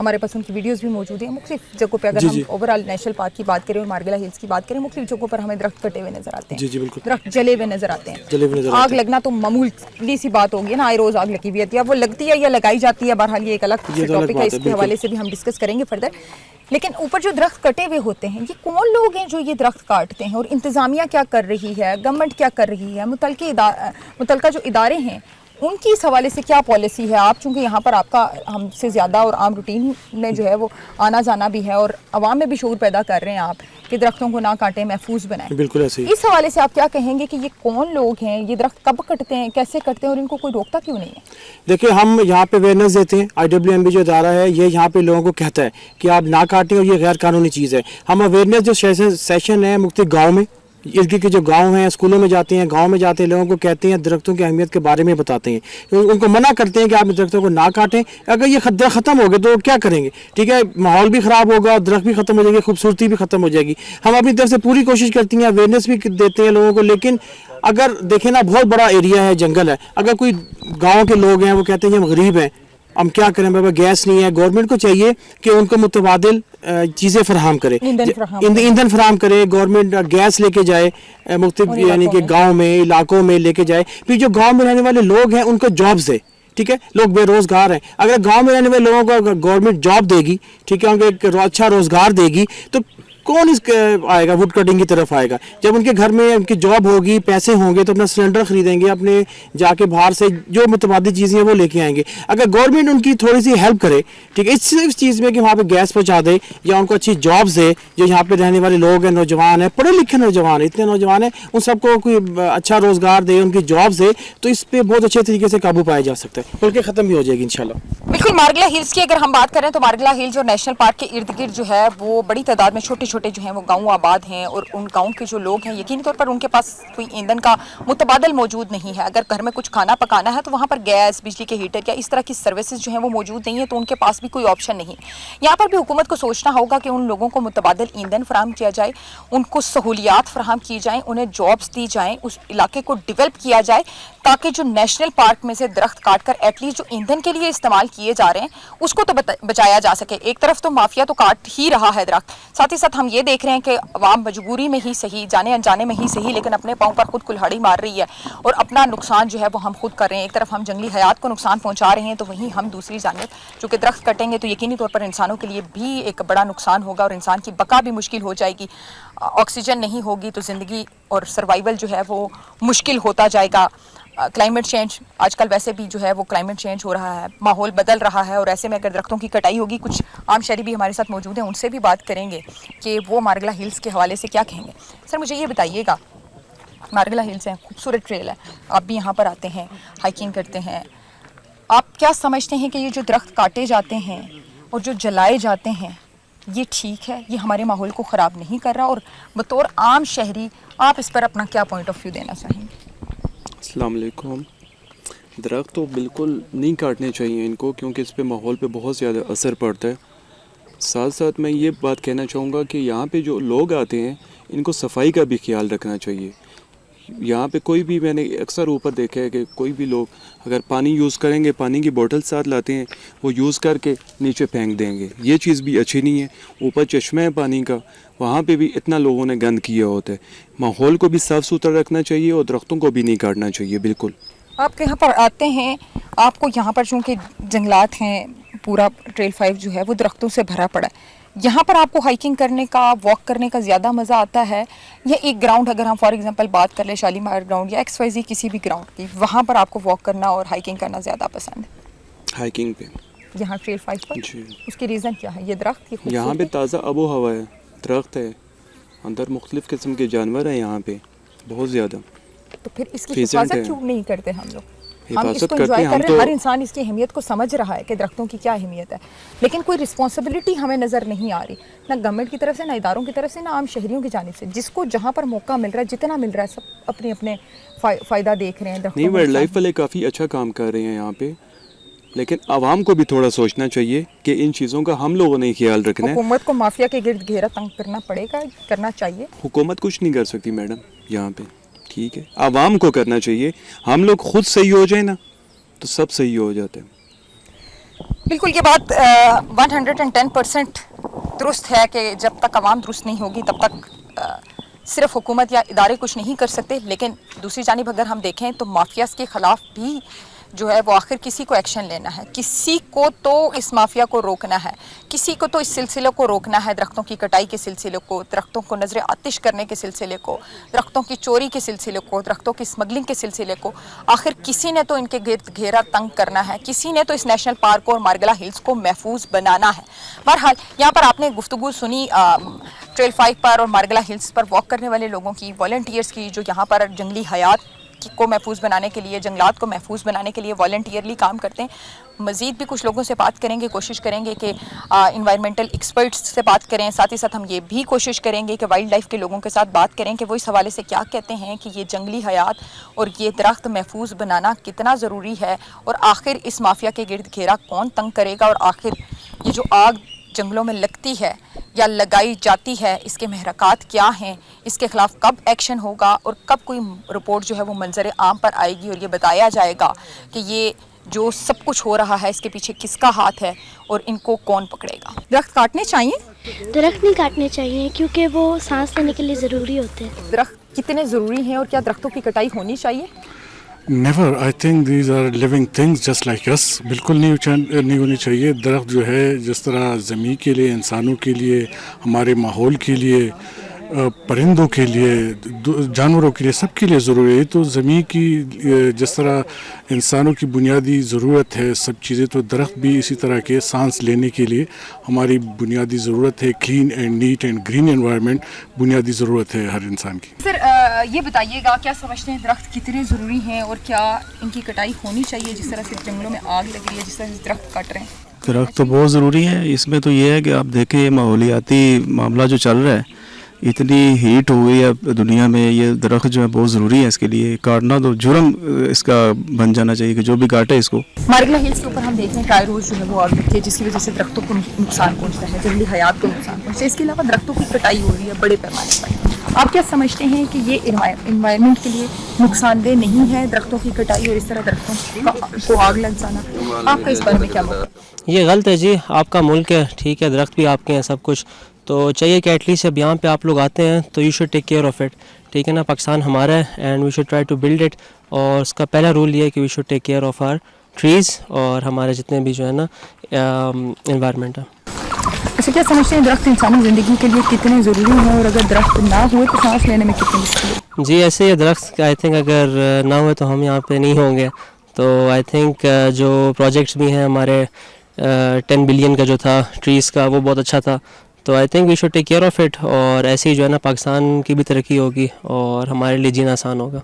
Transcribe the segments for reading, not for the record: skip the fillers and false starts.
ہمارے پاس ان کی ویڈیوز بھی موجود ہیں. مختلف جگہوں پہ اگر ہم اوور آل نیشنل پارک کی بات کریں اور مارگلا ہلز کی بات کریں, مختلف جگہوں پر ہمیں درخت کٹے ہوئے نظر آتے ہیں, درخت جلے ہوئے نظر آتے ہیں. آگ لگنا تو معمولی سی بات ہوگی نا, آئے روز آگ لگی ہوئی ہوتی ہے, وہ لگتی ہے یا لگائی جاتی ہے, بہرحال یہ ایک الگ ٹاپک ہے, اس کے حوالے سے بھی ہم ڈسکس کریں گے فردر. لیکن اوپر جو درخت کٹے ہوئے ہوتے ہیں, یہ کون لوگ ہیں جو یہ درخت کاٹتے ہیں, اور انتظامیہ کیا کر رہی ہے, گورنمنٹ کیا کر رہی ہے, متعلقہ جو ادارے ہیں ان کی اس حوالے سے کیا پالیسی ہے؟ آپ چونکہ یہاں پر آپ کا ہم سے زیادہ اور عام روٹین میں جو ہے وہ آنا جانا بھی ہے, اور عوام میں بھی شعور پیدا کر رہے ہیں آپ کہ درختوں کو نہ کاٹیں, محفوظ بنائیں. بالکل ایسے ہی. اس حوالے سے آپ کیا کہیں گے کہ یہ کون لوگ ہیں, یہ درخت کب کٹتے ہیں, کیسے کٹتے ہیں, اور ان کو کوئی روکتا کیوں نہیں ہے؟ دیکھیں, ہم یہاں پہ اویئرنیس دیتے ہیں. IWMB جو ادارہ ہے یہ یہاں پہ لوگوں کو کہتا ہے کہ آپ نہ کاٹیں, اور یہ غیر قانونی چیز ہے. ہم اویئرنیس جو سیشن ہے مختلف گاؤں میں, ارد گرد کے جو گاؤں ہیں, اسکولوں میں جاتے ہیں, گاؤں میں جاتے ہیں, لوگوں کو کہتے ہیں, درختوں کی اہمیت کے بارے میں بتاتے ہیں, ان کو منع کرتے ہیں کہ آپ درختوں کو نہ کاٹیں. اگر یہ درخت ختم ہو گئے تو کیا کریں گے؟ ٹھیک ہے, ماحول بھی خراب ہوگا, درخت بھی ختم ہو جائے گی, خوبصورتی بھی ختم ہو جائے گی. ہم اپنی طرف سے پوری کوشش کرتی ہیں, اویئرنیس بھی دیتے ہیں لوگوں کو. لیکن اگر دیکھیں نا, بہت بڑا ایریا ہے, جنگل ہے, اگر کوئی گاؤں کے لوگ ہیں وہ کہتے ہیں کہ ہم غریب ہیں, ہم کیا کریں بابا, گیس نہیں ہے. گورنمنٹ کو چاہیے کہ ان کو متبادل چیزیں فراہم کرے, ایندھن فراہم کرے. گورنمنٹ گیس لے کے جائے مختلف یعنی کہ گاؤں میں, علاقوں میں لے کے جائے. پھر جو گاؤں میں رہنے والے لوگ ہیں ان کو جابز دے. ٹھیک ہے, لوگ بے روزگار ہیں, اگر گاؤں میں رہنے والے لوگوں کو اگر گورنمنٹ جاب دے گی, ٹھیک ہے, ان کو ایک اچھا روزگار دے گی, تو کون اس آئے گا ووڈ کٹنگ کی طرف آئے گا؟ جب ان کے گھر میں ان کی جاب ہوگی, پیسے ہوں گے, تو اپنا سلنڈر خریدیں گے, اپنے جا کے باہر سے جو متبادل چیزیں ہیں وہ لے کے آئیں گے. اگر گورنمنٹ ان کی تھوڑی سی ہیلپ کرے, ٹھیک ہے, اس چیز میں کہ وہاں پہ گیس پہنچا دے, یا ان کو اچھی جابز دے, جو یہاں پہ رہنے والے لوگ ہیں, نوجوان ہیں, پڑھے لکھے نوجوان ہیں, اتنے نوجوان ہیں, ان سب کو کوئی اچھا روزگار دے, ان کی جابز دے, تو اس پہ بہت اچھے طریقے سے قابو پایا جا سکتا ہے, بلکہ ختم بھی ہو جائے گی انشاءاللہ. بالکل. مارگلا ہلز کی اگر ہم بات کریں تو مارگلا ہلز اور نیشنل پارک کے ارد گرد جو ہے وہ بڑی تعداد میں چھوٹے چھوٹے جو ہیں وہ گاؤں آباد ہیں, اور ان گاؤں کے جو لوگ ہیں یقینی طور پر ان کے پاس کوئی ایندھن کا متبادل موجود نہیں ہے. اگر گھر میں کچھ کھانا پکانا ہے تو وہاں پر گیس, بجلی کے ہیٹر یا اس طرح کی سروسز جو ہیں وہ موجود نہیں ہیں, تو ان کے پاس بھی کوئی آپشن نہیں. یہاں پر بھی حکومت کو سوچنا ہوگا کہ ان لوگوں کو متبادل ایندھن فراہم کیا جائے, ان کو سہولیات فراہم کی جائیں, انہیں جابز دی جائیں, اس علاقے کو ڈیولپ کیا جائے, تاکہ جو نیشنل پارک میں سے درخت کاٹ کر ایٹ لیسٹ جو ایندھن کے لیے استعمال کیے جا رہے ہیں اس کو تو بچایا جا سکے. ایک طرف تو مافیا تو کاٹ ہی رہا ہے درخت, ساتھ ہی ساتھ ہم یہ دیکھ رہے ہیں کہ عوام مجبوری میں ہی صحیح, جانے انجانے میں ہی صحیح, لیکن اپنے پاؤں پر خود کلہاڑی مار رہی ہے, اور اپنا نقصان جو ہے وہ ہم خود کر رہے ہیں. ایک طرف ہم جنگلی حیات کو نقصان پہنچا رہے ہیں, تو وہیں ہم دوسری جانب چونکہ درخت کٹیں گے تو یقینی طور پر انسانوں کے لیے بھی ایک بڑا نقصان ہوگا, اور انسان کی بقا بھی مشکل ہو جائے گی. آکسیجن نہیں ہوگی تو زندگی اور سروائیول جو ہے وہ مشکل ہوتا جائے گا. کلائمیٹ چینج آج کل ویسے بھی جو ہے وہ کلائمیٹ چینج ہو رہا ہے, ماحول بدل رہا ہے, اور ایسے میں اگر درختوں کی کٹائی ہوگی, کچھ عام شہری بھی ہمارے ساتھ موجود ہیں, ان سے بھی بات کریں گے کہ وہ مارگلا ہلز کے حوالے سے کیا کہیں گے. سر مجھے یہ بتائیے گا, مارگلا ہلز ہے, خوبصورت ٹریل ہے, آپ بھی یہاں پر آتے ہیں, ہائکنگ کرتے ہیں, آپ کیا سمجھتے ہیں کہ یہ جو درخت کاٹے جاتے ہیں اور جو جلائے جاتے ہیں یہ ٹھیک ہے, یہ ہمارے ماحول کو خراب نہیں کر رہا, اور بطور عام شہری آپ اس پر اپنا کیا پوائنٹ آف ویو دینا چاہیں گے؟ السلام علیکم. درخت تو بالکل نہیں کاٹنے چاہیے ان کو, کیونکہ اس پہ ماحول پہ بہت زیادہ اثر پڑتا ہے. ساتھ ساتھ میں یہ بات کہنا چاہوں گا کہ یہاں پہ جو لوگ آتے ہیں ان کو صفائی کا بھی خیال رکھنا چاہیے. یہاں پہ کوئی بھی, میں نے اکثر اوپر دیکھا ہے کہ کوئی بھی لوگ اگر پانی یوز کریں گے, پانی کی بوٹل ساتھ لاتے ہیں, وہ یوز کر کے نیچے پھینک دیں گے. یہ چیز بھی اچھی نہیں ہے. اوپر چشمہ ہے پانی کا, وہاں پہ بھی اتنا لوگوں نے گند کیا ہوتا ہے. ماحول کو بھی صاف ستھرا رکھنا چاہیے, اور درختوں کو بھی نہیں کاٹنا چاہیے. بالکل. آپ کے یہاں پر آتے ہیں, آپ کو یہاں پر چونکہ جنگلات ہیں, پورا ٹریل 5 جو ہے وہ درختوں سے بھرا پڑا ہے, یہاں پر آپ کو ہائکنگ کرنے کا, واک کرنے کا زیادہ مزہ آتا ہے, یا ایک گراؤنڈ اگر ہم فار ایگزامپل بات کر لیں شالیمار گراؤنڈ یا XYZ کسی بھی گراؤنڈ کی, وہاں پر آپ کو واک کرنا اور ہائکنگ کرنا زیادہ پسند ہے؟ ہائکنگ پہ یہاں ٹریل 5 پر جی. اس کی ریزن کیا ہے؟ یہ درخت یہاں پہ تازہ آب و ہوا ہے, درخت ہے, اندر مختلف قسم کے جانور ہیں یہاں پہ بہت زیادہ. تو پھر اس کی حفاظت کیوں نہیں کرتے ہم لوگ؟ ہم اس کو حفاظت کرتے انجوائے ہیں کر ہم رہے ہیں, تو. ہر انسان اس کی اہمیت کو سمجھ رہا ہے کہ درختوں کی کیا اہمیت ہے, لیکن کوئی رسپانسبلٹی ہمیں نظر نہیں آ رہی, نہ گورنمنٹ کی طرف سے, نہ اداروں کی طرف سے, نہ عام شہریوں کی جانب سے. جس کو جہاں پر موقع مل رہا ہے, جتنا مل رہا ہے, سب اپنے اپنے فائدہ دیکھ رہے ہیں. نہیں, وائلڈ لائف والے کافی اچھا کام کر رہے ہیں یہاں پہ, لیکن عوام کو بھی تھوڑا سوچنا چاہیے کہ ان چیزوں کا ہم لوگوں نے خیال رکھنا ہے. حکومت کو مافیا کے گرد گھیرا تنگ کرنا پڑے گا, کرنا چاہیے. حکومت کچھ نہیں کر سکتی میڈم یہاں پہ, ٹھیک ہے, عوام کو کرنا چاہیے. ہم لوگ خود صحیح ہو جائیں نا تو سب صحیح ہو جاتا ہے. بالکل یہ بات 110% درست ہے کہ جب تک عوام درست نہیں ہوگی تب تک صرف حکومت یا ادارے کچھ نہیں کر سکتے. لیکن دوسری جانب اگر ہم دیکھیں تو مافیاز کے خلاف بھی جو ہے وہ آخر کسی کو ایکشن لینا ہے, کسی کو تو اس مافیا کو روکنا ہے, کسی کو تو اس سلسلے کو روکنا ہے, درختوں کی کٹائی کے سلسلے کو, درختوں کو نظر آتش کرنے کے سلسلے کو, درختوں کی چوری کے سلسلے کو, درختوں کی اسمگلنگ کے سلسلے کو. آخر کسی نے تو ان کے گرد گھیرا تنگ کرنا ہے, کسی نے تو اس نیشنل پارک اور مارگلا ہلز کو محفوظ بنانا ہے. بہرحال یہاں پر آپ نے گفتگو سنی ٹریل 5 پر اور مارگلا ہلز پر واک کرنے والے لوگوں کی, والنٹیئرز کی, جو یہاں پر جنگلی حیات کو محفوظ بنانے کے لیے, جنگلات کو محفوظ بنانے کے لیے والنٹیئرلی کام کرتے ہیں. مزید بھی کچھ لوگوں سے بات کریں گے, کوشش کریں گے کہ انوائرمنٹل ایکسپرٹس سے بات کریں. ساتھ ہی ساتھ ہم یہ بھی کوشش کریں گے کہ وائلڈ لائف کے لوگوں کے ساتھ بات کریں کہ وہ اس حوالے سے کیا کہتے ہیں کہ یہ جنگلی حیات اور یہ درخت محفوظ بنانا کتنا ضروری ہے, اور آخر اس مافیا کے گرد گھیرا کون تنگ کرے گا, اور آخر یہ جو آگ جنگلوں میں لگتی ہے یا لگائی جاتی ہے اس کے محرکات کیا ہیں, اس کے خلاف کب ایکشن ہوگا, اور کب کوئی رپورٹ جو ہے وہ منظر عام پر آئے گی اور یہ بتایا جائے گا کہ یہ جو سب کچھ ہو رہا ہے اس کے پیچھے کس کا ہاتھ ہے اور ان کو کون پکڑے گا. درخت کاٹنے چاہیے؟ درخت نہیں کاٹنے چاہیے کیونکہ وہ سانس لینے کے لیے ضروری ہوتے ہیں. درخت کتنے ضروری ہیں اور کیا درختوں کی کٹائی ہونی چاہیے؟ Never. I think these are living things just like us. بالکل نہیں ہونی چاہیے. درخت جو ہے جس طرح زمین کے لیے, انسانوں کے لیے, ہمارے ماحول کے لیے, پرندوں کے لیے, جانوروں کے لیے, سب کے لیے ضروری ہے. تو زمین کی جس طرح انسانوں کی بنیادی ضرورت ہے سب چیزیں, تو درخت بھی اسی طرح کے سانس لینے کے لیے ہماری بنیادی ضرورت ہے. Clean and neat and green environment بنیادی ضرورت ہے ہر انسان کی. سر یہ بتائیے گا, کیا سمجھتے ہیں درخت کتنے ضروری ہیں اور کیا ان کی کٹائی ہونی چاہیے؟ جس طرح سے جنگلوں میں آگ لگ رہی ہے, جس طرح سے درخت کٹ رہے ہیں. درخت تو بہت ضروری ہے. اس میں تو یہ ہے کہ آپ دیکھیں ماحولیاتی معاملہ جو چل رہا ہے, اتنی ہیٹ ہو گئی ہے دنیا میں, یہ درخت جو ہے بہت ضروری ہے. اس کے لیے کاٹنا تو جرم اس کا بن جانا چاہیے کہ جو بھی کاٹے اس کو. مارگلا ہلز کے اوپر ہم دیکھ رہے ہیں ٹائروز جو ہے وہ آگ لگتی ہے جس کی وجہ سے درختوں کو نقصان پہنچتا ہے, جنگلی حیات کو نقصان پہنچتا ہے. اس کے علاوہ درختوں کی کٹائی ہو رہی ہے بڑے پیمانے پر. آپ کیا سمجھتے ہیں کہ یہ انوائرمنٹ کے لیے نقصان دہ نہیں ہے درختوں کی کٹائی اور اس طرح درختوں کو آگ لگ جانا؟ آپ کا اس بارے میں کیا موقع؟ یہ غلط ہے جی. آپ کا ملک ہے, ٹھیک ہے, درخت بھی آپ کے ہیں, سب کچھ, تو چاہیے کہ ایٹ لیسٹ جب یہاں پہ آپ لوگ آتے ہیں تو you should take care of it. ٹھیک ہے نا, پاکستان ہمارا ہے and we should try to build it. اور اس کا پہلا رول یہ ہے کہ we should take care of our trees اور ہمارے جتنے بھی جو ہے نا انوائرمنٹ ہے. اچھا, کیا سمجھتے ہیں درخت انسانی زندگی کے لیے کتنے ضروری ہیں, اور اگر درخت نہ ہوئے تو سانس لینے میں کتنی مشکل ہے؟ جی ایسے یہ درخت آئی تھنک اگر نہ ہوئے تو ہم یہاں پہ نہیں ہوں گے. تو آئی تھنک جو پروجیکٹس بھی ہیں ہمارے 10 بلین کا جو تھا ٹریز کا, وہ بہت اچھا تھا. تو I think we should take care of it, اور ایسے ہی جو ہے نا پاکستان کی بھی ترقی ہوگی اور ہمارے لیے جینا آسان ہوگا.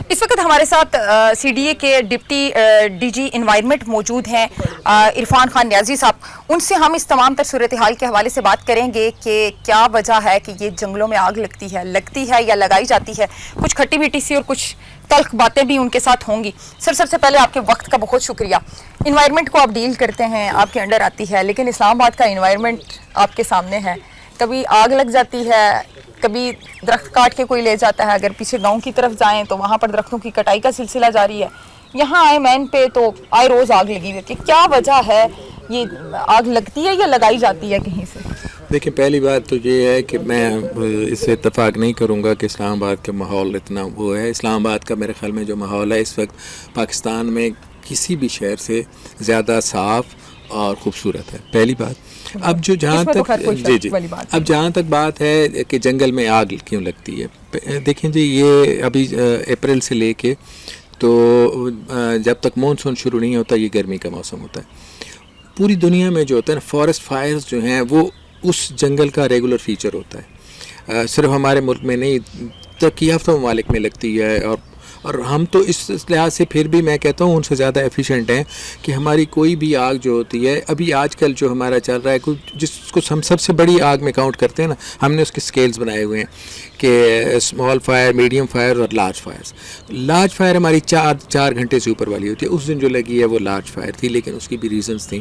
اس وقت ہمارے ساتھ سی ڈی اے کے ڈپٹی ڈی جی انوائرمنٹ موجود ہیں عرفان خان نیازی صاحب. ان سے ہم اس تمام تر صورتحال کے حوالے سے بات کریں گے کہ کیا وجہ ہے کہ یہ جنگلوں میں آگ لگتی ہے یا لگائی جاتی ہے. کچھ کھٹی میٹھی سی اور کچھ تلخ باتیں بھی ان کے ساتھ ہوں گی. سر سب سے پہلے آپ کے وقت کا بہت شکریہ. انوائرمنٹ کو آپ ڈیل کرتے ہیں, آپ کے انڈر آتی ہے, لیکن اسلام آباد کا انوائرمنٹ آپ کے سامنے ہے. کبھی آگ لگ جاتی ہے, کبھی درخت کاٹ کے کوئی لے جاتا ہے. اگر پیچھے گاؤں کی طرف جائیں تو وہاں پر درختوں کی کٹائی کا سلسلہ جاری ہے. یہاں آئے مین پہ تو آئے روز آگ لگی ہوئی ہے. کیا وجہ ہے, یہ آگ لگتی ہے یا لگائی جاتی ہے کہیں سے؟ دیکھیں, پہلی بات تو یہ ہے کہ میں اس سے اتفاق نہیں کروں گا کہ اسلام آباد کا ماحول اتنا وہ ہے. اسلام آباد کا میرے خیال میں جو ماحول ہے اس وقت پاکستان میں کسی بھی شہر سے زیادہ صاف اور خوبصورت ہے. پہلی بات. اب جو جہاں تک اب جہاں تک بات ہے کہ جنگل میں آگ کیوں لگتی ہے, دیکھیں جی, یہ ابھی اپریل سے لے کے تو جب تک مونسون شروع نہیں ہوتا یہ گرمی کا موسم ہوتا ہے. پوری دنیا میں جو ہوتا ہے نا فارسٹ فائرز جو ہیں وہ اس جنگل کا ریگولر فیچر ہوتا ہے. صرف ہمارے ملک میں نہیں, ترقی یافتہ ممالک میں لگتی ہے. اور ہم تو اس لحاظ سے پھر بھی میں کہتا ہوں ان سے زیادہ ایفیشینٹ ہیں کہ ہماری کوئی بھی آگ جو ہوتی ہے, ابھی آج کل جو ہمارا چل رہا ہے جس کو ہم سب سے بڑی آگ میں کاؤنٹ کرتے ہیں نا, ہم نے اس کے سکیلز بنائے ہوئے ہیں کہ اسمال فائر, میڈیم فائر اور لارج فائرز. لارج فائر ہماری 4 گھنٹے سے اوپر والی ہوتی ہے. اس دن جو لگی ہے وہ لارج فائر تھی, لیکن اس کی بھی ریزنز تھیں.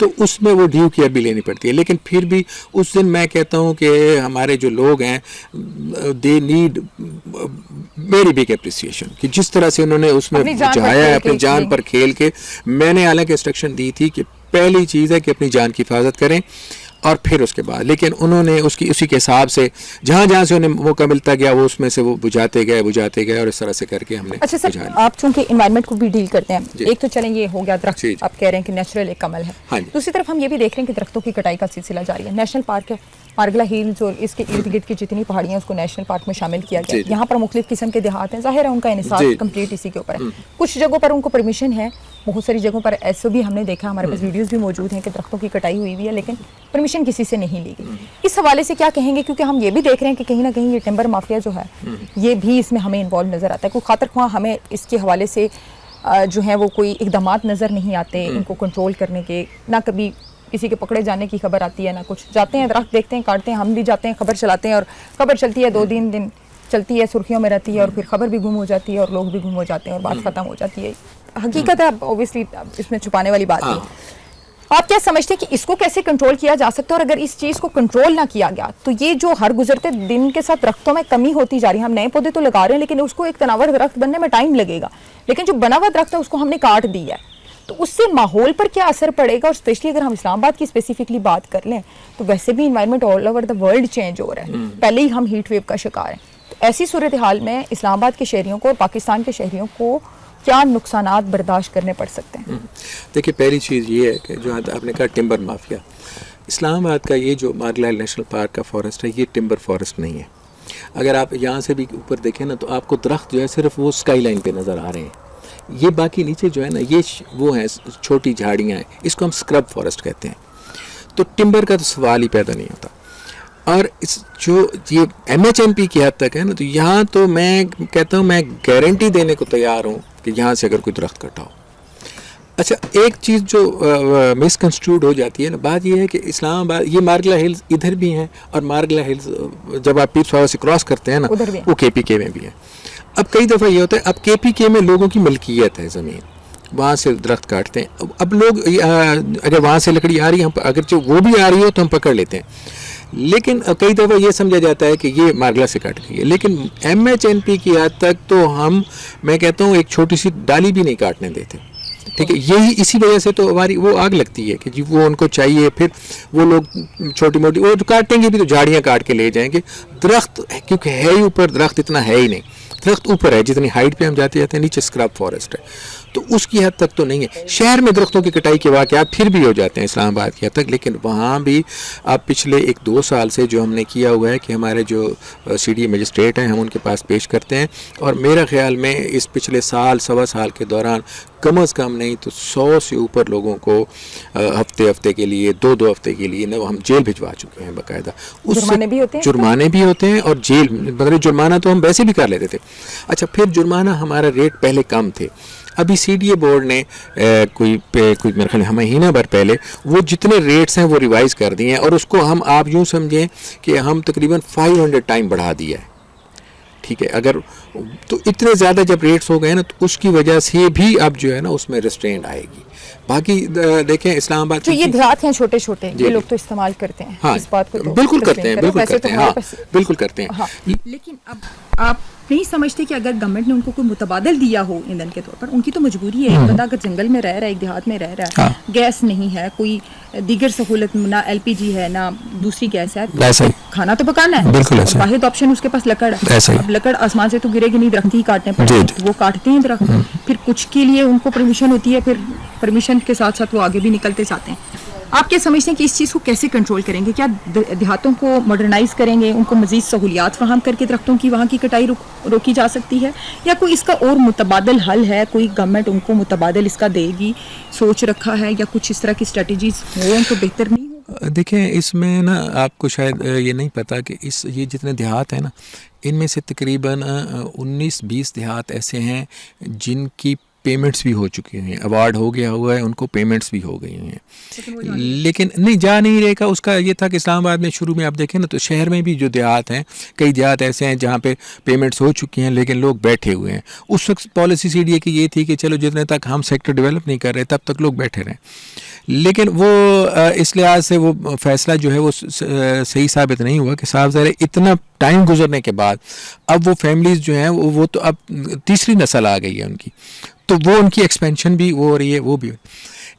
تو اس میں وہ ڈیو کیئر بھی لینی پڑتی ہے. لیکن پھر بھی اس دن میں کہتا ہوں کہ ہمارے جو لوگ ہیں they need very big appreciation کہ جس طرح سے انہوں نے اس میں بچایا ہے اپنی جان پر کھیل کے. میں نے حالانکہ انسٹرکشن دی تھی کہ پہلی چیز ہے کہ اپنی جان کی حفاظت کریں اور پھر اس کے بعد, لیکن انہوں نے اسی کے حساب سے جہاں سے انہیں موقع ملتا گیا وہ اس میں سے وہ بجھاتے گئے اور اس طرح سے کر کے ہم نے. اچھا سر, آپ چونکہ انوائرمنٹ کو بھی ڈیل کرتے ہیں, ایک تو چلیں یہ ہو گیا درخت, آپ کہہ رہے ہیں کہ نیچرل ایک عمل ہے, دوسری طرف ہم یہ بھی دیکھ رہے ہیں کہ درختوں کی کٹائی کا سلسلہ جاری ہے. نیشنل پارک ہے مارگلا ہلز اور اس کے ارد گرد کی جتنی پہاڑیاں اس کو نیشنل پارک میں شامل کیا گیا. یہاں پر مختلف قسم کے دیہات ہیں, ظاہر ہے ان کا انحصار کمپلیٹ اسی کے اوپر ہے. کچھ جگہوں پر ان کو پرمیشن ہے, بہت ساری جگہوں پر ایسے بھی ہم نے دیکھا, ہمارے پاس ویڈیوز بھی موجود ہیں کہ درختوں کی کٹائی ہوئی ہے لیکن پرمیشن کسی سے نہیں لی گئی. اس حوالے سے کیا کہیں گے, کیونکہ ہم یہ بھی دیکھ رہے ہیں کہ کہیں نہ کہیں یہ ٹمبر مافیا جو ہے یہ بھی اس میں ہمیں انوالو نظر آتا ہے. کوئی خاطر خواہ ہمیں اس کے حوالے سے جو ہیں وہ کوئی اقدامات نظر نہیں آتے ان کو کنٹرول کرنے کے. نہ کبھی کسی کے پکڑے جانے کی خبر آتی ہے, نہ کچھ. جاتے ہیں درخت دیکھتے ہیں, کاٹتے ہیں, ہم بھی جاتے ہیں, خبر چلاتے ہیں اور خبر چلتی ہے 2-3 دن چلتی ہے, سرخیوں میں رہتی ہے اور پھر خبر بھی گم ہو جاتی ہے اور لوگ بھی گم ہو جاتے ہیں اور بات ختم ہو جاتی ہے. حقیقت ہے اوبیسلی اس میں چھپانے والی بات نہیں. آپ کیا سمجھتے ہیں کہ اس کو کیسے کنٹرول کیا جا سکتا ہے, اور اگر اس چیز کو کنٹرول نہ کیا گیا تو یہ جو ہر گزرتے دن کے ساتھ درختوں میں کمی ہوتی جا رہی ہے, ہم نئے پودے تو لگا رہے ہیں لیکن اس کو ایک تناور درخت بننے میں ٹائم لگے گا, لیکن جو بنا ہوا درخت ہے اس کو ہم نے کاٹ دیا ہے, تو اس سے ماحول پر کیا اثر پڑے گا. اور اسپیشلی اگر ہم اسلام آباد کی اسپیسیفکلی بات کر لیں تو ویسے بھی environment all over the world change ہو رہا ہے, پہلے ہی ہم ہیٹ ویو کا شکار ہیں. تو ایسی صورتحال میں اسلام آباد کے شہریوں کو اور پاکستان کے شہریوں کو کیا نقصانات برداشت کرنے پڑ سکتے ہیں؟ دیکھیے پہلی چیز یہ ہے کہ جو آپ نے کہا ٹمبر مافیا, اسلام آباد کا یہ جو مارگلا نیشنل پارک کا فارسٹ ہے یہ ٹمبر فارسٹ نہیں ہے. اگر آپ یہاں سے بھی اوپر دیکھیں نا تو آپ کو درخت جو ہے صرف وہ اسکائی لائن پہ نظر آ رہے ہیں. یہ باقی نیچے جو ہے نا یہ وہ ہیں چھوٹی جھاڑیاں ہیں, اس کو ہم اسکرب فارسٹ کہتے ہیں. تو ٹمبر کا تو سوال ہی پیدا نہیں ہوتا. اور اس جو یہ MHMP کی حد تک ہے نا, تو یہاں تو میں کہتا ہوں میں گارنٹی دینے کو تیار ہوں کہ یہاں سے اگر کوئی درخت کٹا ہو. اچھا ایک چیز جو مس کنسٹروڈ ہو جاتی ہے نا, بات یہ ہے کہ اسلام آباد یہ مارگلا ہلز ادھر بھی ہیں اور مارگلا ہلز جب آپ پیپس ہاؤس سے کراس کرتے ہیں نا وہ KPK میں بھی ہیں. اب کئی دفعہ یہ ہوتا ہے اب KPK میں لوگوں کی ملکیت ہے زمین, وہاں سے درخت کاٹتے ہیں. اب لوگ اگر وہاں سے لکڑی آ رہی ہے اگر وہ بھی آ رہی ہو تو ہم پکڑ لیتے ہیں, لیکن کئی دفعہ یہ سمجھا جاتا ہے کہ یہ مارگلا سے کٹ گئی ہے. لیکن MHMP کی حد تک تو میں کہتا ہوں ایک چھوٹی سی ڈالی بھی نہیں کاٹنے دیتے. ٹھیک ہے, یہی اسی وجہ سے تو ہماری وہ آگ لگتی ہے کہ جی وہ ان کو چاہیے, پھر وہ لوگ چھوٹی موٹی وہ کاٹیں گے بھی تو جھاڑیاں کاٹ کے لے جائیں گے. درخت کیونکہ ہے ہی اوپر, درخت اتنا ہے ہی نہیں, درخت اوپر ہے جتنی ہائٹ پہ ہم جاتے ہیں, نیچے اسکرب فارسٹ ہے, تو اس کی حد تک تو نہیں ہے. شہر میں درختوں کی کٹائی کے واقعات پھر بھی ہو جاتے ہیں اسلام آباد کی حد تک, لیکن وہاں بھی اب پچھلے 1-2 سال سے جو ہم نے کیا ہوا ہے کہ ہمارے جو CDA مجسٹریٹ ہیں ہم ان کے پاس پیش کرتے ہیں, اور میرا خیال میں اس پچھلے سوا سال کے دوران کم از کم نہیں تو 100 سے اوپر لوگوں کو ہفتے کے لیے 2 ہفتے کے لیے ہم جیل بھجوا چکے ہیں باقاعدہ. جرمانے بھی ہوتے ہیں اور جیل, مطلب جرمانہ تو ہم ویسے بھی کر لیتے تھے. اچھا پھر جرمانہ ہمارا ریٹ پہلے کم تھے, ابھی CDA بورڈ نے کوئی میرے خیال مہینہ بھر پہلے وہ جتنے ریٹس ہیں وہ ریوائز کر دیے ہیں, اور اس کو ہم آپ یوں سمجھیں کہ ہم تقریباً 500 ٹائم بڑھا دیا ہے. ٹھیک ہے, اگر تو اتنے زیادہ جب ریٹس ہو گئے نا تو اس کی وجہ سے بھی اب جو ہے نا اس میں ریسٹرینٹ آئے گی. باقی دیکھیں اسلام آباد جو یہ دیہات ہیں چھوٹے چھوٹے یہ لوگ تو استعمال کرتے ہیں اس بات کو, بالکل کرتے ہیں, بالکل کرتے ہیں. لیکن اب آپ نہیں سمجھتے کہ اگر گورنمنٹ نے ان کو کوئی متبادل دیا ہو ایندھن کے طور پر, ان کی تو مجبوری ہے. ایک بندہ اگر جنگل میں رہ رہا ہے, ایک دیہات میں رہ رہا ہے, گیس نہیں ہے, کوئی دیگر سہولت, نہ LPG ہے نہ دوسری گیس ہے, کھانا تو پکانا ہے, واحد آپشن اس کے پاس لکڑ ہے. اب لکڑ آسمان سے تو گرے گی نہیں, درخت ہی کاٹنے پڑتے, وہ کاٹتے ہیں درخت. پھر کچھ کے لیے ان کو پرمیشن ہوتی ہے, پھر پرمیشن کے ساتھ ساتھ وہ آگے بھی نکلتے جاتے ہیں. آپ کیا سمجھتے ہیں کہ اس چیز کو کیسے کنٹرول کریں گے؟ کیا دیہاتوں کو ماڈرنائز کریں گے, ان کو مزید سہولیات فراہم کر کے درختوں کی وہاں کی کٹائی روکی جا سکتی ہے, یا کوئی اس کا اور متبادل حل ہے, کوئی گورنمنٹ ان کو متبادل اس کا دے گی, سوچ رکھا ہے, یا کچھ اس طرح کی اسٹریٹجیز ہوں تو بہتر نہیں ہوگا؟ دیکھیں اس میں نا آپ کو شاید یہ نہیں پتا کہ یہ جتنے دیہات ہیں نا ان میں سے تقریباً 19-20 دیہات ایسے ہیں جن کی پیمنٹس بھی ہو چکی ہیں, ایوارڈ ہو گیا ہوا ہے, ان کو پیمنٹس بھی ہو گئی ہیں, لیکن نہیں جا نہیں رہے گا. اس کا یہ تھا کہ اسلام آباد میں شروع میں آپ دیکھیں نا تو شہر میں بھی جو دیہات ہیں, کئی دیہات ایسے ہیں جہاں پہ پیمنٹس ہو چکی ہیں لیکن لوگ بیٹھے ہوئے ہیں. اس وقت پالیسی CDA کی یہ تھی کہ چلو جتنے تک ہم سیکٹر ڈیولپ نہیں کر رہے تب تک لوگ بیٹھے رہیں, لیکن وہ اس لحاظ سے وہ فیصلہ جو ہے وہ صحیح ثابت نہیں ہوا کہ صاحب ظاہر اتنا ٹائم گزرنے کے بعد اب وہ فیملیز جو ہیں وہ تو اب تیسری نسل آ گئی ہے ان کی, تو وہ ان کی ایکسپینشن بھی وہ ہو رہی ہے. وہ بھی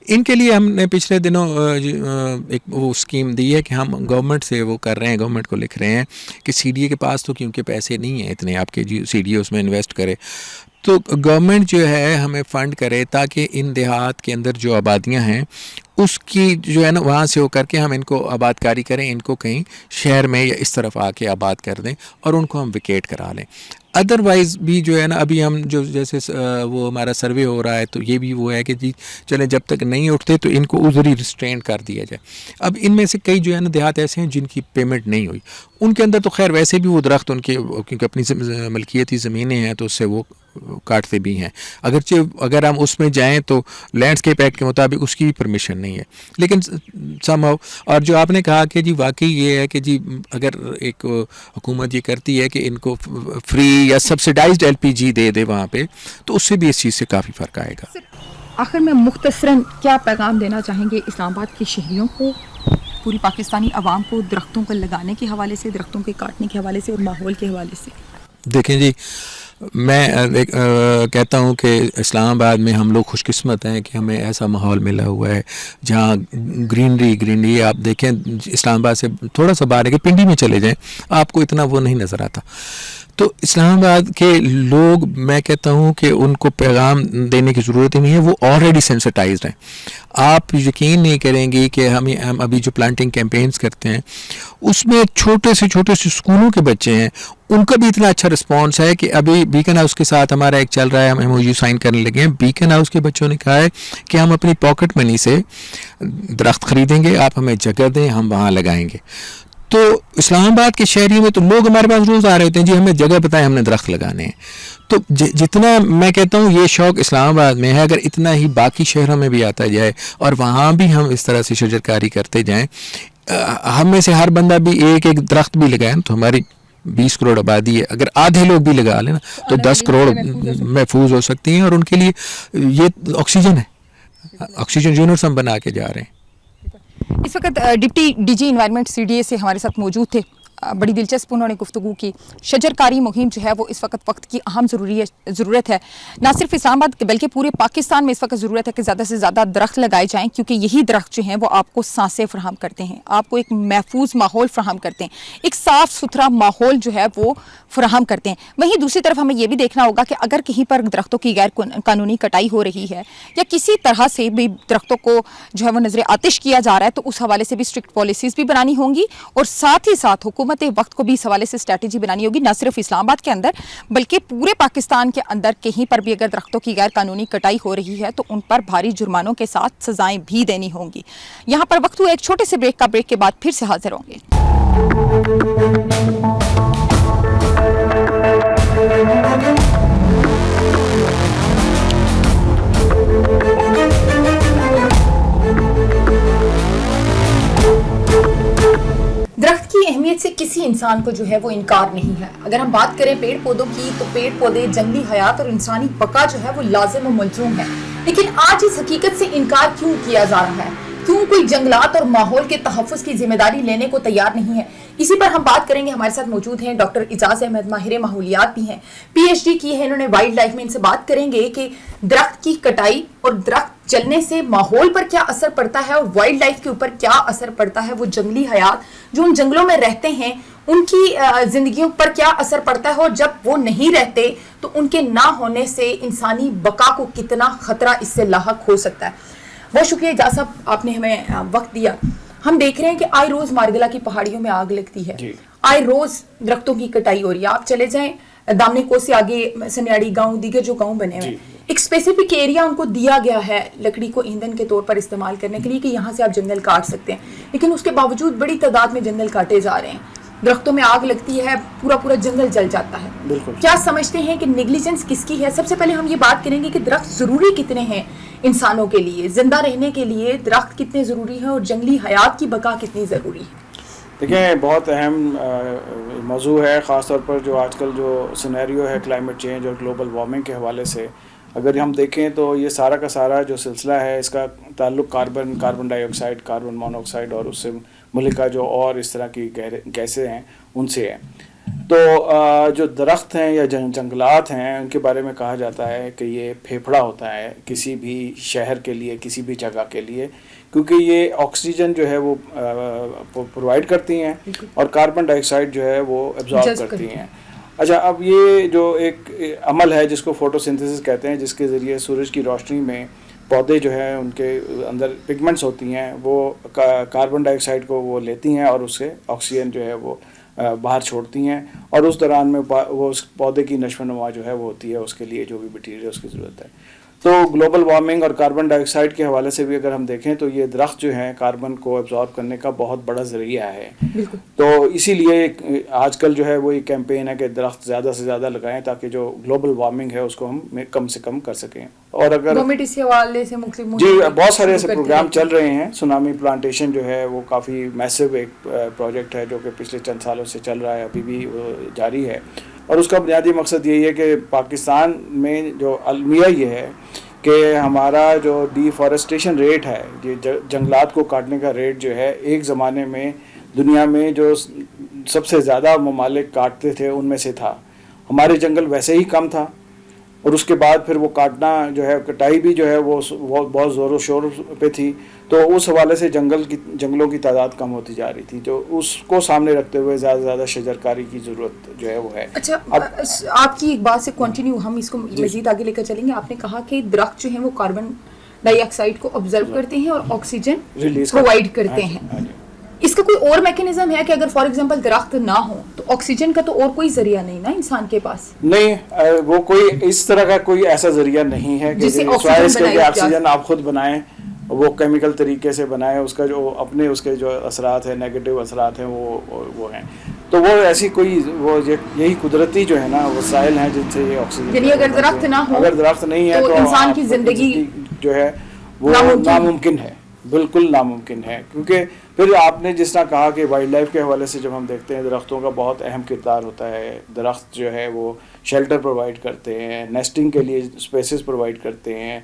ان کے لیے ہم نے پچھلے دنوں ایک وہ اسکیم دی ہے کہ ہم گورنمنٹ سے وہ کر رہے ہیں, گورنمنٹ کو لکھ رہے ہیں کہ CDA کے پاس تو کیونکہ پیسے نہیں ہیں اتنے آپ کے CDA اس میں انویسٹ کرے, تو گورنمنٹ جو ہے ہمیں فنڈ کرے تاکہ ان دیہات کے اندر جو آبادیاں ہیں اس کی جو ہے نا وہاں سے ہو کر کے ہم ان کو آباد کاری کریں, ان کو کہیں شہر میں یا اس طرف آ کے آباد کر دیں اور ان کو ہم ویکیٹ کرا لیں. ادروائز بھی جو ہے نا ابھی ہم جو جیسے وہ ہمارا سروے ہو رہا ہے تو یہ بھی وہ ہے کہ جی چلیں جب تک نہیں اٹھتے تو ان کو ادھر ہی ریسٹرین کر دیا جائے. اب ان میں سے کئی جو ہے نا دیہات ایسے ہیں جن کی پیمنٹ نہیں ہوئی, ان کے اندر تو خیر ویسے بھی وہ درخت ان کے کیونکہ اپنی ملکیتی زمینیں ہیں تو اس سے وہ کاٹتے بھی ہیں, اگرچہ اگر ہم اس میں جائیں تو لینڈسکیپ ایکٹ کے مطابق اس کی بھی پرمیشن نہیں ہے, لیکن سم ہاؤ. اور جو آپ نے کہا کہ جی واقعی یہ ہے کہ جی اگر ایک حکومت یہ کرتی ہے کہ ان کو فری یا سبسڈائزڈ LPG دے وہاں پہ, تو اس سے بھی اس چیز سے کافی فرق آئے گا. آخر میں مختصراً کیا پیغام دینا چاہیں گے اسلام آباد کے شہریوں کو, پوری پاکستانی عوام کو, درختوں کو لگانے کے حوالے سے, درختوں کے کاٹنے کے حوالے سے اور ماحول کے حوالے سے؟ دیکھیں جی, میں کہتا ہوں کہ اسلام آباد میں ہم لوگ خوش قسمت ہیں کہ ہمیں ایسا ماحول ملا ہوا ہے جہاں گرینری آپ دیکھیں اسلام آباد سے تھوڑا سا باہر ہے کہ پنڈی میں چلے جائیں آپ کو اتنا وہ نہیں نظر آتا. تو اسلام آباد کے لوگ میں کہتا ہوں کہ ان کو پیغام دینے کی ضرورت ہی نہیں ہے, وہ آلریڈی سینسٹائزڈ ہیں. آپ یقین نہیں کریں گی کہ ہم ابھی جو پلانٹنگ کیمپینز کرتے ہیں اس میں چھوٹے سے اسکولوں کے بچے ہیں, ان کا بھی اتنا اچھا رسپانس ہے کہ ابھی بیکن ہاؤس کے ساتھ ہمارا ایک چل رہا ہے, ہم MOU سائن کرنے لگے ہیں. بیکن ہاؤس کے بچوں نے کہا ہے کہ ہم اپنی پاکٹ منی سے درخت خریدیں گے, آپ ہمیں جگہ دیں, ہم وہاں لگائیں گے. تو اسلام آباد کے شہریوں میں تو لوگ ہمارے پاس روز آ رہے ہوتے ہیں جی ہمیں جگہ بتائیں, ہم نے درخت لگانے ہیں. تو جتنا میں کہتا ہوں یہ شوق اسلام آباد میں ہے, اگر اتنا ہی باقی شہروں میں بھی آتا جائے اور وہاں بھی ہم اس طرح سے شجر کاری کرتے جائیں, ہم میں سے ہر بندہ بھی ایک درخت بھی لگائے تو ہماری 20 کروڑ آبادی ہے, اگر آدھے لوگ بھی لگا لیں نا تو 10 کروڑ محفوظ ہو سکتی ہیں. اور ان کے لیے یہ آکسیجن ہے, آکسیجن یونٹس ہم بنا کے جا رہے ہیں. اس وقت ڈپٹی DG انوائرمنٹ CDA سے ہمارے ساتھ موجود تھے, بڑی دلچسپ انہوں نے گفتگو کی. شجر کاری مہم جو ہے وہ اس وقت کی اہم ضرورت ہے, نہ صرف اسلام آباد بلکہ پورے پاکستان میں اس وقت ضرورت ہے کہ زیادہ سے زیادہ درخت لگائے جائیں, کیونکہ یہی درخت جو ہیں وہ آپ کو سانسیں فراہم کرتے ہیں, آپ کو ایک محفوظ ماحول فراہم کرتے ہیں, ایک صاف ستھرا ماحول جو ہے وہ فراہم کرتے ہیں. وہیں دوسری طرف ہمیں یہ بھی دیکھنا ہوگا کہ اگر کہیں پر درختوں کی غیر قانونی کٹائی ہو رہی ہے یا کسی طرح سے بھی درختوں کو جو ہے وہ نظر آتش کیا جا رہا ہے, تو اس حوالے سے بھی اسٹرکٹ پالیسیز بھی بنانی ہوں گی, اور ساتھ ہی ساتھ حکومت وقت کو بھی اس حوالے سے اسٹریٹجی بنانی ہوگی, نہ صرف اسلام آباد کے اندر بلکہ پورے پاکستان کے اندر کہیں پر بھی اگر درختوں کی غیر قانونی کٹائی ہو رہی ہے تو ان پر بھاری جرمانوں کے ساتھ سزائیں بھی دینی ہوں گی. یہاں پر وقت ہوا ایک چھوٹے سے بریک کے بعد پھر سے حاضر ہوں گے. درخت کی اہمیت سے کسی انسان کو جو ہے وہ انکار نہیں ہے. اگر ہم بات کریں پیڑ پودوں کی تو پیڑ پودے جنگلی حیات اور انسانی بقا جو ہے وہ لازم و ملزوم ہے. لیکن آج اس حقیقت سے انکار کیوں کیا جا رہا ہے؟ کیوں کوئی جنگلات اور ماحول کے تحفظ کی ذمہ داری لینے کو تیار نہیں ہے؟ اسی پر ہم بات کریں گے. ہمارے ساتھ موجود ہیں ڈاکٹر اعجاز احمد, ماہر ماحولیات بھی ہیں, PhD کی ہے انہوں نے وائلڈ لائف میں. ان سے بات کریں گے کہ درخت کی کٹائی اور درخت جلنے سے ماحول پر کیا اثر پڑتا ہے اور وائلڈ لائف کے اوپر کیا اثر پڑتا ہے, وہ جنگلی حیات جو ان جنگلوں میں رہتے ہیں ان کی زندگیوں پر کیا اثر پڑتا ہے, اور جب وہ نہیں رہتے تو ان کے نہ ہونے سے انسانی بقا کو کتنا خطرہ اس سے لاحق ہو سکتا ہے. بہت شکریہ اعجاز صاحب, آپ نے ہمیں وقت دیا. ہم دیکھ رہے ہیں کہ آئے روز مارگلا کی پہاڑیوں میں آگ لگتی ہے, آئے روز درختوں کی کٹائی ہو رہی ہے. آپ چلے جائیں دامنے کو سے آگے سنیاڑی گاؤں, دیگر جو گاؤں بنے ہوئے, ایک اسپیسیفک ایریا ان کو دیا گیا ہے لکڑی کو ایندھن کے طور پر استعمال کرنے کے لیے کہ یہاں سے آپ جنگل کاٹ سکتے ہیں, لیکن اس کے باوجود بڑی تعداد میں جنگل کاٹے جا رہے ہیں. درختوں میں آگ لگتی ہے, پورا پورا جنگل جل جاتا ہے. بالکل. کیا سمجھتے ہیں کہ نیگلیجنس کس کی ہے؟ سب سے پہلے ہم یہ بات کریں گے کہ درخت ضروری کتنے ہیں انسانوں کے لیے, زندہ رہنے کے لیے درخت کتنے ضروری ہیں, اور جنگلی حیات کی بقا کتنی ضروری ہے. دیکھیں, بہت اہم موضوع ہے, خاص طور پر جو آج کل جو سینیریو ہے کلائمیٹ چینج اور گلوبل وارمنگ کے حوالے سے. اگر ہم دیکھیں تو یہ سارا کا سارا جو سلسلہ ہے اس کا تعلق کاربن ڈائی آکسائڈ, کاربن مونوآکسائڈ اور اس سے ملکہ جو اور اس طرح کی گیسیں ہیں ان سے ہے. تو جو درخت ہیں یا جنگلات ہیں ان کے بارے میں کہا جاتا ہے کہ یہ پھیپھڑا ہوتا ہے کسی بھی شہر کے لیے, کسی بھی جگہ کے لیے, کیونکہ یہ آکسیجن جو ہے وہ پرووائڈ کرتی ہیں اور کاربن ڈائی آکسائڈ جو ہے وہ ایبزارب کرتی ہیں. اچھا, اب یہ جو ایک عمل ہے جس کو فوٹو سنتھسس کہتے ہیں, جس کے ذریعے سورج کی روشنی میں پودے جو ہیں ان کے اندر پگمنٹس ہوتی ہیں, وہ کاربن ڈائی آکسائڈ کو وہ لیتی ہیں اور اس سے آکسیجن جو ہے وہ باہر چھوڑتی ہیں, اور اس دوران میں وہ اس پودے کی نشو و نما جو ہے وہ ہوتی ہے, اس کے لیے جو بھی مٹیریل اس کی ضرورت ہے. تو گلوبل وارمنگ اور کاربن ڈائی آکسائڈ کے حوالے سے بھی اگر ہم دیکھیں تو یہ درخت جو ہیں کاربن کو ایبزارب کرنے کا بہت بڑا ذریعہ ہے. تو اسی لیے آج کل جو ہے وہ یہ کیمپین ہے کہ درخت زیادہ سے زیادہ لگائیں تاکہ جو گلوبل وارمنگ ہے اس کو ہم کم سے کم کر سکیں. اور اگر گورنمنٹ اس حوالے سے مختلف جی بہت سارے ایسے پروگرام چل رہے ہیں. سونامی پلانٹیشن جو ہے وہ کافی میسو ایک پروجیکٹ ہے جو کہ پچھلے چند سالوں سے چل رہا ہے, ابھی بھی جاری ہے, اور اس کا بنیادی مقصد یہی ہے کہ پاکستان میں جو المیہ یہ ہے کہ ہمارا جو ڈیفارسٹیشن ریٹ ہے, یہ جنگلات کو کاٹنے کا ریٹ جو ہے, ایک زمانے میں دنیا میں جو سب سے زیادہ ممالک کاٹتے تھے ان میں سے تھا. ہمارے جنگل ویسے ہی کم تھا, اور اس کے بعد پھر وہ کاٹنا جو ہے, کٹائی بھی جو ہے وہ بہت زور و شور پہ تھی, تو اس حوالے سے جنگلوں کی تعداد کم ہوتی جا رہی تھی. تو اس کو سامنے رکھتے ہوئے زیادہ سے زیادہ شجرکاری کی ضرورت جو ہے وہ ہے. اچھا, آپ کی ایک بات سے کنٹینیو ہم اس کو مزید آگے لے کر چلیں گے. آپ نے کہا کہ درخت جو ہیں وہ کاربن ڈائی آکسائڈ کو آبزرو کرتے ہیں اور آکسیجن پرووائڈ کرتے ہیں. اس کا کوئی اور میکینزم ہے کہ اگر فار ایگزامپل درخت نہ ہو تو آکسیجن کا تو اور کوئی ذریعہ نہیں نا انسان کے پاس؟ نہیں, وہ کوئی اس طرح کا کوئی ایسا ذریعہ نہیں ہے کہ آکسیجن آپ خود بنائیں, وہ کیمیکل طریقے سے بنائیں, اس کا جو اپنے اس کے جو اثرات ہیں, نیگیٹو اثرات ہیں وہ ہیں. تو وہ ایسی کوئی وہ یہی قدرتی جو ہے نا وسائل ہیں جن سے یہ آکسیجن, یعنی اگر درخت نہ ہو, اگر درخت نہیں ہے تو انسان کی زندگی جو ہے وہ ناممکن ہے, بالکل ناممکن ہے. کیونکہ پھر آپ نے جس طرح کہا کہ وائلڈ لائف کے حوالے سے جب ہم دیکھتے ہیں درختوں کا بہت اہم کردار ہوتا ہے. درخت جو ہے وہ شیلٹر پرووائڈ کرتے ہیں, نیسٹنگ کے لیے اسپیسز پرووائڈ کرتے ہیں,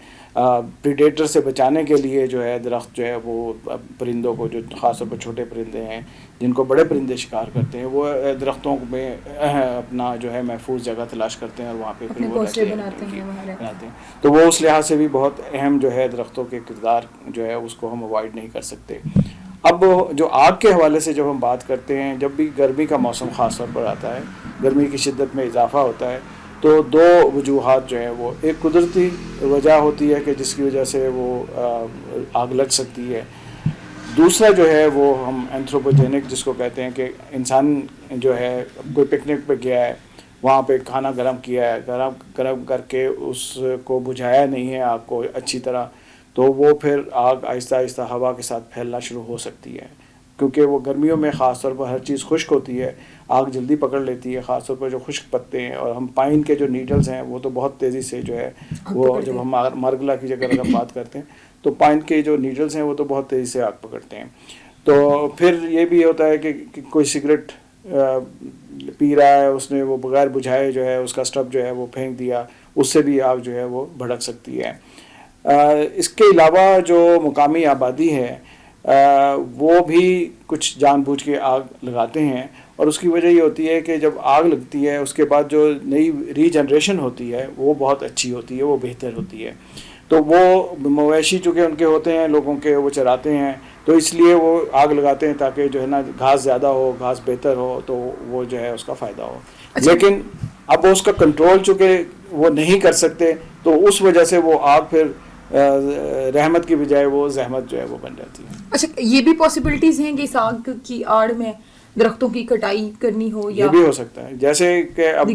پریڈیٹر سے بچانے کے لیے جو ہے درخت جو ہے وہ پرندوں کو, جو خاص طور پر چھوٹے پرندے ہیں جن کو بڑے پرندے شکار کرتے ہیں, وہ درختوں میں اپنا جو ہے محفوظ جگہ تلاش کرتے ہیں اور وہاں پہ پھر وہ بناتے ہیں. تو وہ اس لحاظ سے بھی بہت اہم جو ہے درختوں کے کردار جو ہے اس کو ہم اوائڈ نہیں کر سکتے. اب جو آگ کے حوالے سے جب ہم بات کرتے ہیں, جب بھی گرمی کا موسم خاص طور پر آتا ہے, گرمی کی شدت میں اضافہ ہوتا ہے, تو دو وجوہات جو ہیں وہ, ایک قدرتی وجہ ہوتی ہے کہ جس کی وجہ سے وہ آگ لگ سکتی ہے. دوسرا جو ہے وہ ہم اینتھروپوجینک جس کو کہتے ہیں کہ انسان جو ہے کوئی پکنک پہ گیا ہے, وہاں پہ کھانا گرم کیا ہے, گرم کر کے اس کو بجھایا نہیں ہے آگ کو اچھی طرح, تو وہ پھر آگ آہستہ آہستہ ہوا کے ساتھ پھیلنا شروع ہو سکتی ہے. کیونکہ وہ گرمیوں میں خاص طور پر ہر چیز خشک ہوتی ہے, آگ جلدی پکڑ لیتی ہے, خاص طور پر جو خشک پتے ہیں, اور ہم پائن کے جو نیڈلز ہیں وہ تو بہت تیزی سے جو ہے وہ, جب ہم مرگلا کی جگہ اگر ہم بات کرتے ہیں تو پائن کے جو نیڈلز ہیں وہ تو بہت تیزی سے آگ پکڑتے ہیں. تو پھر یہ بھی ہوتا ہے کہ کوئی سگریٹ پی رہا ہے, اس نے وہ بغیر بجھائے جو ہے اس کا اسٹب جو ہے وہ پھینک دیا, اس سے بھی آگ جو ہے وہ بھڑک سکتی ہے. اس کے علاوہ جو مقامی آبادی ہے وہ بھی کچھ جان بوجھ کے آگ لگاتے ہیں, اور اس کی وجہ یہ ہوتی ہے کہ جب آگ لگتی ہے اس کے بعد جو نئی ری جنریشن ہوتی ہے وہ بہت اچھی ہوتی ہے, وہ بہتر ہوتی ہے. تو وہ مویشی چونکہ ان کے ہوتے ہیں لوگوں کے, وہ چراتے ہیں, تو اس لیے وہ آگ لگاتے ہیں تاکہ جو ہے نا گھاس زیادہ ہو, گھاس بہتر ہو, تو وہ جو ہے اس کا فائدہ ہو. لیکن اب اس کا کنٹرول چونکہ وہ نہیں کر سکتے, تو اس وجہ سے وہ آگ پھر رحمت کی بجائے وہ زحمت جو ہے وہ بن جاتی ہے. اچھا, یہ بھی پاسبلٹیز ہیں کہ اس آگ کی آڑ میں درختوں کی کٹائی کرنی ہو, یا یہ بھی ہو سکتا ہے. جیسے کہ اب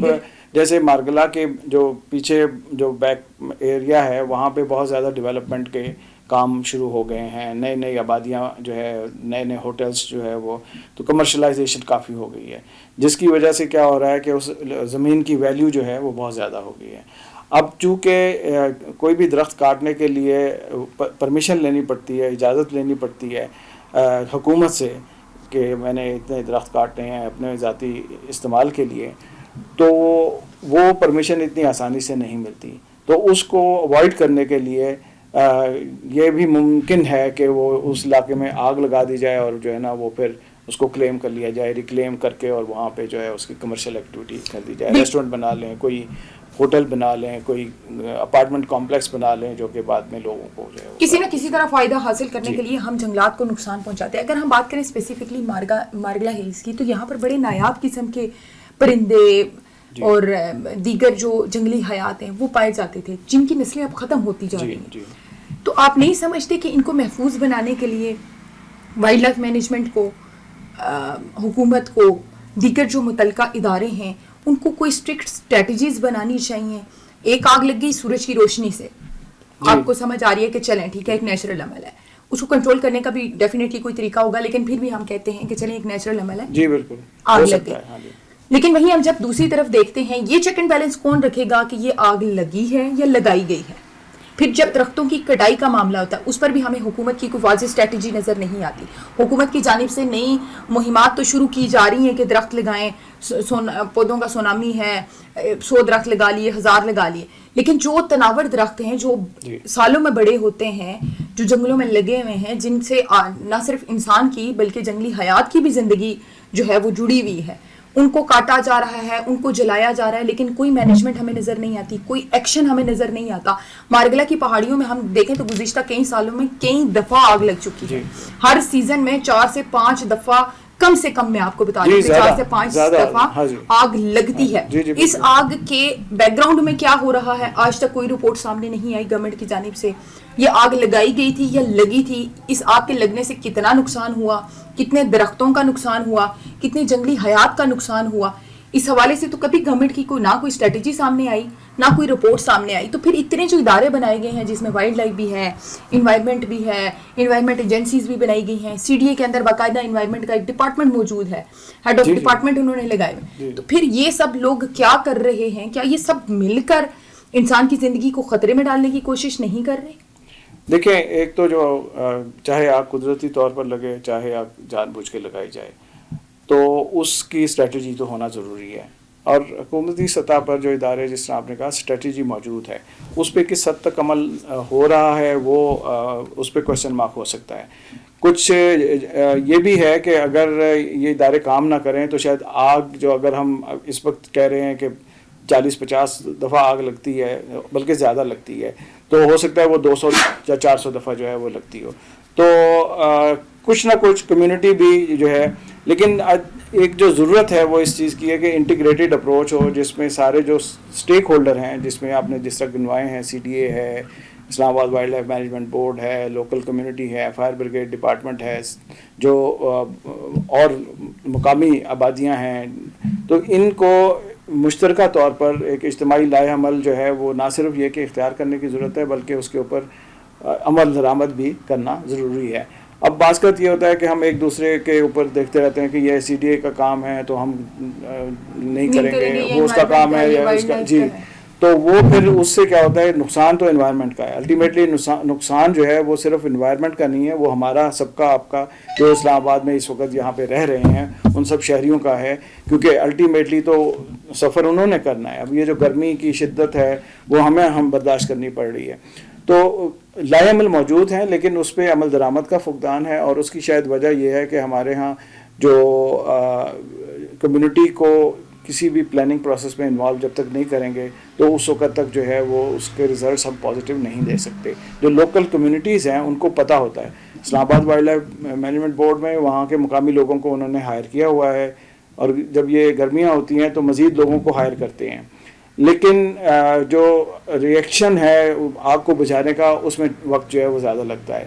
جیسے مارگلا کے جو پیچھے جو بیک ایریا ہے وہاں پہ بہت زیادہ ڈیولپمنٹ کے کام شروع ہو گئے ہیں, نئے نئی آبادیاں جو ہے, نئے نئے ہوٹلس جو ہے وہ, تو کمرشلائزیشن کافی ہو گئی ہے, جس کی وجہ سے کیا ہو رہا ہے کہ اس زمین کی ویلیو جو ہے وہ بہت زیادہ ہو گئی ہے. اب چونکہ کوئی بھی درخت کاٹنے کے لیے پرمیشن لینی پڑتی ہے, اجازت لینی پڑتی ہے حکومت سے کہ میں نے اتنے درخت کاٹنے ہیں اپنے ذاتی استعمال کے لیے, تو وہ پرمیشن اتنی آسانی سے نہیں ملتی. تو اس کو اوائڈ کرنے کے لیے یہ بھی ممکن ہے کہ وہ اس علاقے میں آگ لگا دی جائے اور جو ہے نا وہ پھر اس کو کلیم کر لیا جائے, ریکلیم کر کے, اور وہاں پہ جو ہے اس کی کمرشل ایکٹیویٹی کر دی جائے, ریسٹورنٹ بنا لیں, کوئی ہوٹل بنا لیں, کوئی اپارٹمنٹ کمپلیکس بنا لیں, جو کہ بعد میں لوگوں کو جو ہے کسی نہ کسی طرح فائدہ حاصل کرنے کے لیے ہم جنگلات کو نقصان پہنچاتے ہیں. اگر ہم بات کریں اسپیسیفکلی مارگلا ہلز کی, تو یہاں پر بڑے نایاب قسم کے پرندے اور دیگر جو جنگلی حیات ہیں وہ پائے جاتے تھے, جن کی نسلیں اب ختم ہوتی جا رہی ہیں. تو آپ نہیں سمجھتے کہ ان کو محفوظ بنانے کے لیے وائلڈ لائف مینجمنٹ کو, حکومت کو, دیگر جو متعلقہ ادارے ہیں ان کو کوئی اسٹرکٹ اسٹریٹجیز بنانی چاہیے؟ ایک آگ لگ گئی سورج کی روشنی سے, آپ کو سمجھ آ رہی ہے کہ چلیں ٹھیک ہے ایک نیچرل عمل ہے, اس کو کنٹرول کرنے کا بھی ڈیفینیٹلی کوئی طریقہ ہوگا, لیکن پھر بھی ہم کہتے ہیں کہ چلیں ایک نیچرل عمل ہے, جی بالکل آگ لگ گئی. لیکن وہیں ہم جب دوسری طرف دیکھتے ہیں, یہ چیک اینڈ بیلنس کون رکھے گا کہ یہ آگ لگی ہے یا لگائی گئی ہے؟ پھر جب درختوں کی کٹائی کا معاملہ ہوتا ہے اس پر بھی ہمیں حکومت کی کوئی واضح اسٹریٹجی نظر نہیں آتی. حکومت کی جانب سے نئی مہمات تو شروع کی جا رہی ہیں کہ درخت لگائیں, پودوں کا سونامی ہے, 100 درخت لگا لیے, 1000 لگا لیے, لیکن جو تناور درخت ہیں جو سالوں میں بڑے ہوتے ہیں, جو جنگلوں میں لگے ہوئے ہیں, جن سے نہ صرف انسان کی بلکہ جنگلی حیات کی بھی زندگی جو ہے وہ جڑی ہوئی ہے, ان کو کاٹا جا رہا ہے, ان کو جلایا جا رہا ہے, لیکن کوئی مینجمنٹ ہمیں نظر نہیں آتی, کوئی ایکشن ہمیں نظر نہیں آتا. مارگلا کی پہاڑیوں میں ہم دیکھیں تو گزشتہ کئی سالوں میں کئی دفعہ آگ لگ چکی ہے. ہر سیزن میں 4 سے 5 دفعہ کم سے کم میں آپ کو بتا دوں 4 سے 5 دفعہ آگ لگتی ہے. اس آگ کے بیک گراؤنڈ میں کیا ہو رہا ہے آج تک کوئی رپورٹ سامنے نہیں آئی گورنمنٹ کی جانب سے. یہ آگ لگائی گئی تھی یا لگی تھی, اس آگ کے لگنے سے کتنا نقصان ہوا, کتنے درختوں کا نقصان ہوا, کتنے جنگلی حیات کا نقصان ہوا, اس حوالے سے تو کبھی گورنمنٹ کی نہ کوئی اسٹریٹجی سامنے آئی, نہ کوئی رپورٹ سامنے آئی. تو پھر اتنے جو ادارے بنائے گئے ہیں جس میں وائلڈ لائف بھی ہے, انوائرمنٹ بھی ہے, انوائرمنٹ ایجنسیز بھی بنائی گئی ہیں, CDA کے اندر باقاعدہ انوائرمنٹ کا ایک ڈپارٹمنٹ موجود ہے, ہیڈ آف ڈپارٹمنٹ انہوں نے لگائے ہوئے. تو پھر یہ سب لوگ کیا کر رہے ہیں؟ کیا یہ سب مل کر انسان کی زندگی کو خطرے میں ڈالنے کی کوشش نہیں کر رہے؟ دیکھیں, ایک تو جو چاہے آگ قدرتی طور پر لگے چاہے آگ جان بوجھ کے لگائی جائے, تو اس کی اسٹریٹجی تو ہونا ضروری ہے. اور حکومتی سطح پر جو ادارے جس طرح آپ نے کہا اسٹریٹجی موجود ہے, اس پہ کس حد تک عمل ہو رہا ہے وہ اس پہ کوشچن مارک ہو سکتا ہے. کچھ یہ بھی ہے کہ اگر یہ ادارے کام نہ کریں تو شاید آگ جو اگر ہم اس وقت کہہ رہے ہیں کہ 40-50 دفعہ آگ لگتی ہے, بلکہ زیادہ لگتی ہے, تو ہو سکتا ہے وہ 200 یا 400 دفعہ جو ہے وہ لگتی ہو. تو کچھ نہ کچھ کمیونٹی بھی جو ہے, لیکن ایک جو ضرورت ہے وہ اس چیز کی ہے کہ انٹیگریٹڈ اپروچ ہو, جس میں سارے جو اسٹیک ہولڈر ہیں, جس میں آپ نے جس طرح گنوائے ہیں, CDA ہے, اسلام آباد وائلڈ لائف مینجمنٹ بورڈ ہے, لوکل کمیونٹی ہے, فائر بریگیڈ ڈپارٹمنٹ ہے, جو اور مقامی آبادیاں ہیں, تو ان کو مشترکہ طور پر ایک اجتماعی لائحہ عمل جو ہے وہ نہ صرف یہ کہ اختیار کرنے کی ضرورت ہے بلکہ اس کے اوپر عمل درآمد بھی کرنا ضروری ہے. اب بعض کا یہ ہوتا ہے کہ ہم ایک دوسرے کے اوپر دیکھتے رہتے ہیں کہ یہ CDA کا کام ہے تو ہم نہیں کریں گے, وہ اس کا کام ہے یا اس کا, جی, تو وہ پھر اس سے کیا ہوتا ہے, نقصان تو انوائرمنٹ کا ہے. الٹیمیٹلی نقصان جو ہے وہ صرف انوائرمنٹ کا نہیں ہے, وہ ہمارا سب کا, آپ کا جو اسلام آباد میں اس وقت یہاں پہ رہ رہے ہیں ان سب شہریوں کا ہے, کیونکہ الٹیمیٹلی تو سفر انہوں نے کرنا ہے. اب یہ جو گرمی کی شدت ہے وہ ہم برداشت کرنی پڑ رہی ہے. تو لائحہ عمل موجود ہیں لیکن اس پہ عمل درآمد کا فقدان ہے, اور اس کی شاید وجہ یہ ہے کہ ہمارے ہاں جو کمیونٹی کو کسی بھی پلاننگ پروسیس میں انوالو جب تک نہیں کریں گے تو اس وقت تک جو ہے وہ اس کے ریزلٹس ہم پازیٹیو نہیں دے سکتے. جو لوکل کمیونٹیز ہیں ان کو پتہ ہوتا ہے. اسلام آباد وائلڈ لائف مینجمنٹ بورڈ میں وہاں کے مقامی لوگوں کو انہوں نے ہائر کیا ہوا ہے, اور جب یہ گرمیاں ہوتی ہیں تو مزید لوگوں کو ہائر کرتے ہیں, لیکن جو ریئیکشن ہے آگ کو بجھانے کا اس میں وقت جو ہے وہ زیادہ لگتا ہے.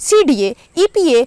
CDA, EPA